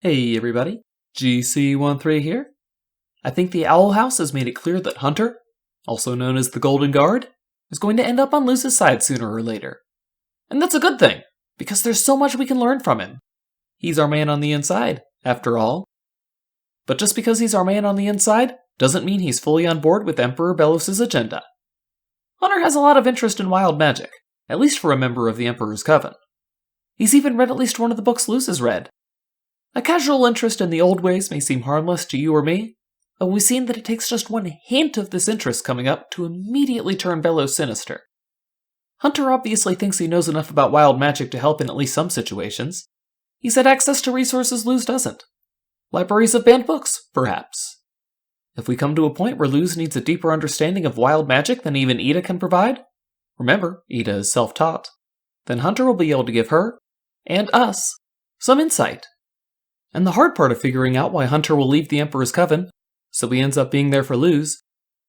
Hey everybody, GC13 here. I think the Owl House has made it clear that Hunter, also known as the Golden Guard, is going to end up on Luz's side sooner or later. And that's a good thing, because there's so much we can learn from him. He's our man on the inside, after all. But just because he's our man on the inside, doesn't mean he's fully on board with Emperor Belos' agenda. Hunter has a lot of interest in wild magic, at least for a member of the Emperor's Coven. He's even read at least one of the books Luz has read. A casual interest in the old ways may seem harmless to you or me, but we've seen that it takes just one hint of this interest coming up to immediately turn Belos sinister. Hunter obviously thinks he knows enough about wild magic to help in at least some situations. He's had access to resources Luz doesn't. Libraries of banned books, perhaps. If we come to a point where Luz needs a deeper understanding of wild magic than even Ida can provide, remember, Ida is self-taught, then Hunter will be able to give her, and us, some insight. And the hard part of figuring out why Hunter will leave the Emperor's Coven, so he ends up being there for Luz,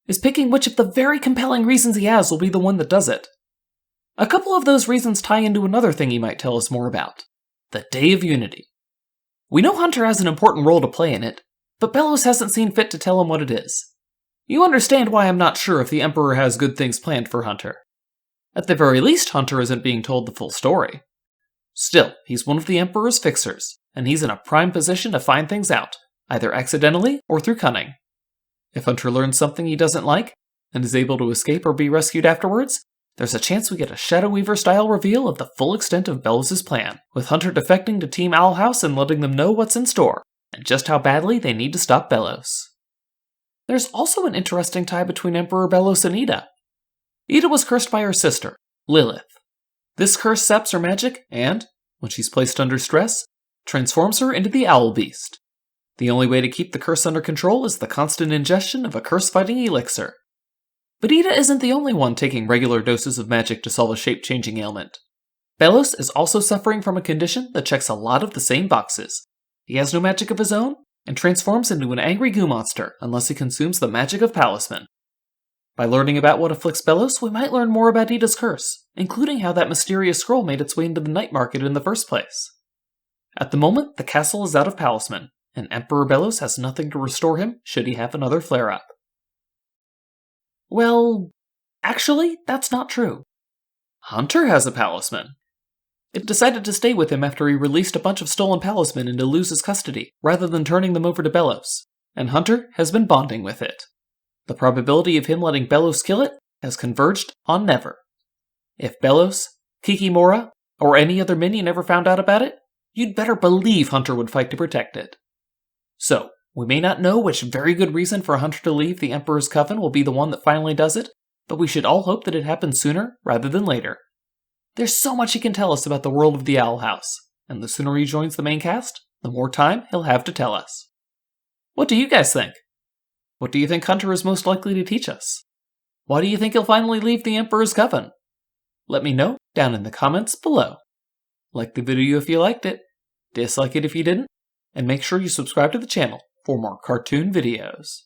is picking which of the very compelling reasons he has will be the one that does it. A couple of those reasons tie into another thing he might tell us more about, the Day of Unity. We know Hunter has an important role to play in it, but Belos hasn't seen fit to tell him what it is. You understand why I'm not sure if the Emperor has good things planned for Hunter. At the very least, Hunter isn't being told the full story. Still, he's one of the Emperor's fixers, and he's in a prime position to find things out, either accidentally or through cunning. If Hunter learns something he doesn't like, and is able to escape or be rescued afterwards, there's a chance we get a Shadow Weaver-style reveal of the full extent of Belos' plan, with Hunter defecting to Team Owl House and letting them know what's in store, and just how badly they need to stop Belos. There's also an interesting tie between Emperor Belos and Ida. Ida was cursed by her sister, Lilith. This curse saps her magic and, when she's placed under stress, transforms her into the Owl Beast. The only way to keep the curse under control is the constant ingestion of a curse-fighting elixir. But Ida isn't the only one taking regular doses of magic to solve a shape-changing ailment. Belos is also suffering from a condition that checks a lot of the same boxes. He has no magic of his own, and transforms into an angry goo monster unless he consumes the magic of Palisman. By learning about what afflicts Belos, we might learn more about Ida's curse, including how that mysterious scroll made its way into the night market in the first place. At the moment, the castle is out of Palisman, and Emperor Belos has nothing to restore him should he have another flare-up. Well, actually, that's not true. Hunter has a Palisman. It decided to stay with him after he released a bunch of stolen Palisman into Luz's custody, rather than turning them over to Belos, and Hunter has been bonding with it. The probability of him letting Belos kill it has converged on never. If Belos, Kikimora, or any other minion ever found out about it, you'd better believe Hunter would fight to protect it. So, we may not know which very good reason for Hunter to leave the Emperor's Coven will be the one that finally does it, but we should all hope that it happens sooner rather than later. There's so much he can tell us about the world of the Owl House, and the sooner he joins the main cast, the more time he'll have to tell us. What do you guys think? What do you think Hunter is most likely to teach us? Why do you think he'll finally leave the Emperor's Coven? Let me know down in the comments below. Like the video if you liked it, dislike it if you didn't, and make sure you subscribe to the channel for more cartoon videos.